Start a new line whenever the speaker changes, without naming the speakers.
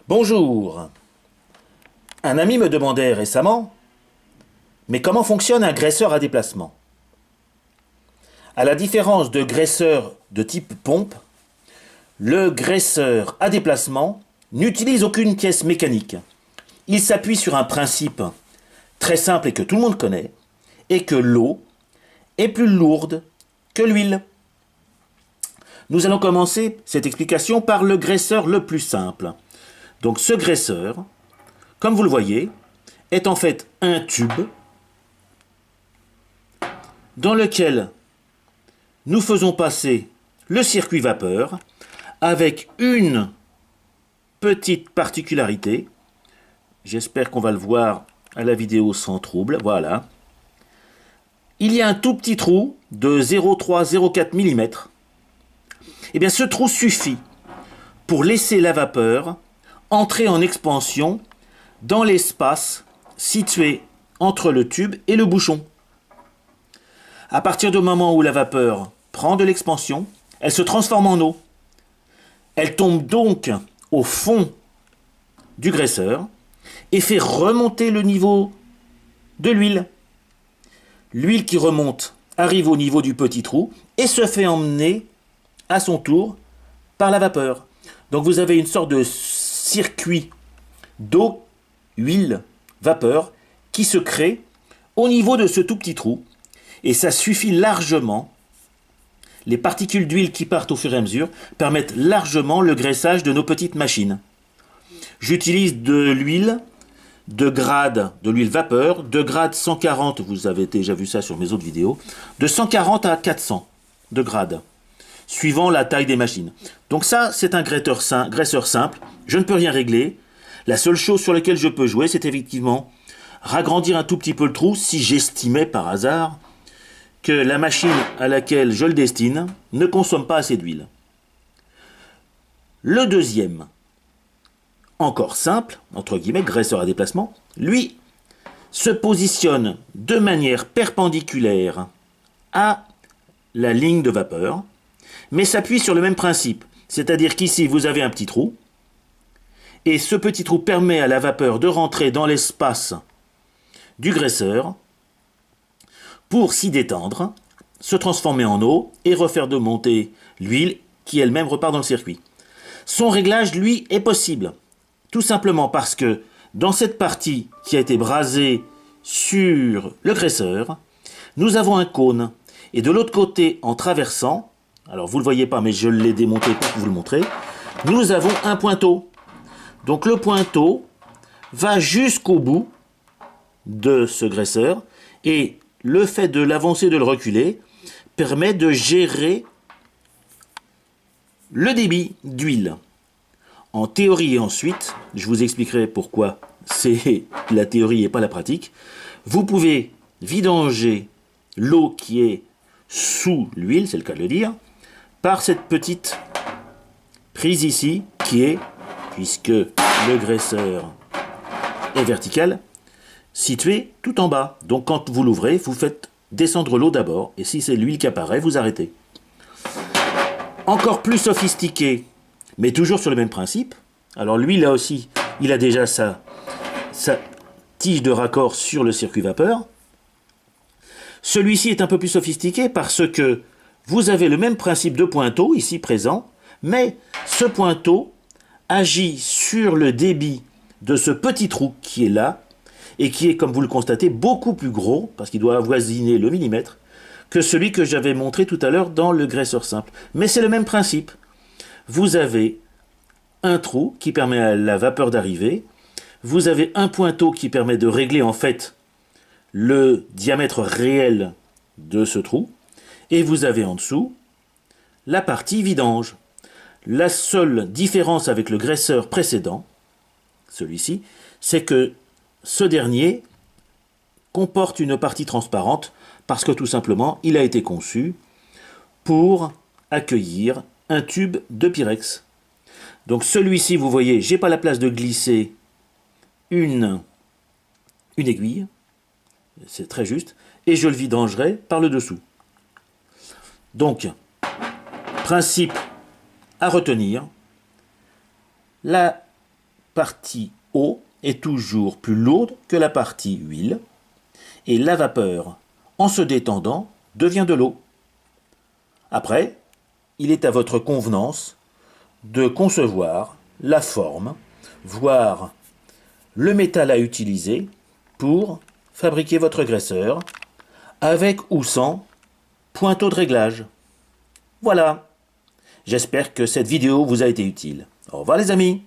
Bonjour. Un ami me demandait récemment, mais comment fonctionne un graisseur à déplacement? À la différence de graisseurs de type pompe, le graisseur à déplacement n'utilise aucune pièce mécanique. Il s'appuie sur un principe très simple et que tout le monde connaît, et que l'eau est plus lourde que l'huile. Nous allons commencer cette explication par le graisseur le plus simple. Donc ce graisseur, comme vous le voyez, est en fait un tube dans lequel nous faisons passer le circuit vapeur avec une petite particularité. J'espère qu'on va le voir à la vidéo sans trouble. Voilà. Il y a un tout petit trou de 0,3-0,4 mm. Et bien ce trou suffit pour laisser la vapeur entrer en expansion dans l'espace situé entre le tube et le bouchon. À partir du moment où la vapeur prend de l'expansion, elle se transforme en eau. Elle tombe donc au fond du graisseur et fait remonter le niveau de l'huile. L'huile qui remonte arrive au niveau du petit trou et se fait emmener à son tour par la vapeur. Donc vous avez une sorte de circuit d'eau, huile, vapeur qui se crée au niveau de ce tout petit trou. Et ça suffit largement. Les particules d'huile qui partent au fur et à mesure permettent largement le graissage de nos petites machines. J'utilise de l'huile de l'huile vapeur, de grade 140, vous avez déjà vu ça sur mes autres vidéos, de 140 à 400 de grade, suivant la taille des machines. Donc ça, c'est un graisseur simple, je ne peux rien régler. La seule chose sur laquelle je peux jouer, c'est effectivement ragrandir un tout petit peu le trou si j'estimais par hasard que la machine à laquelle je le destine ne consomme pas assez d'huile. Le deuxième, encore simple, entre guillemets, graisseur à déplacement, lui se positionne de manière perpendiculaire à la ligne de vapeur, mais s'appuie sur le même principe. C'est-à-dire qu'ici, vous avez un petit trou, et ce petit trou permet à la vapeur de rentrer dans l'espace du graisseur pour s'y détendre, se transformer en eau et refaire de monter l'huile qui elle-même repart dans le circuit. Son réglage, lui, est possible. Tout simplement parce que dans cette partie qui a été brasée sur le graisseur, nous avons un cône. Et de l'autre côté, en traversant, alors vous ne le voyez pas, mais je l'ai démonté pour vous le montrer, nous avons un pointeau. Donc le pointeau va jusqu'au bout de ce graisseur et le fait de l'avancer, de le reculer, permet de gérer le débit d'huile. En théorie et ensuite, je vous expliquerai pourquoi c'est la théorie et pas la pratique, vous pouvez vidanger l'eau qui est sous l'huile, c'est le cas de le dire, par cette petite prise ici qui est, puisque le graisseur est vertical, situé tout en bas. Donc quand vous l'ouvrez, vous faites descendre l'eau d'abord, et si c'est l'huile qui apparaît, vous arrêtez. Encore plus sophistiqué, mais toujours sur le même principe. Alors lui, là aussi, il a déjà sa tige de raccord sur le circuit vapeur. Celui-ci est un peu plus sophistiqué parce que vous avez le même principe de pointeau, ici présent, mais ce pointeau agit sur le débit de ce petit trou qui est là, et qui est, comme vous le constatez, beaucoup plus gros, parce qu'il doit avoisiner le millimètre, que celui que j'avais montré tout à l'heure dans le graisseur simple. Mais c'est le même principe. Vous avez un trou qui permet à la vapeur d'arriver, vous avez un pointeau qui permet de régler en fait le diamètre réel de ce trou, et vous avez en dessous la partie vidange. La seule différence avec le graisseur précédent, celui-ci, c'est que ce dernier comporte une partie transparente parce que tout simplement, il a été conçu pour accueillir un tube de Pyrex. Donc celui-ci, vous voyez, j'ai pas la place de glisser une aiguille, c'est très juste, et je le vidangerai par le dessous. Donc, principe à retenir, la partie eau est toujours plus lourde que la partie huile, et la vapeur, en se détendant, devient de l'eau. Après, il est à votre convenance de concevoir la forme, voire le métal à utiliser pour fabriquer votre graisseur, avec ou sans pointeau de réglage. Voilà, j'espère que cette vidéo vous a été utile. Au revoir les amis.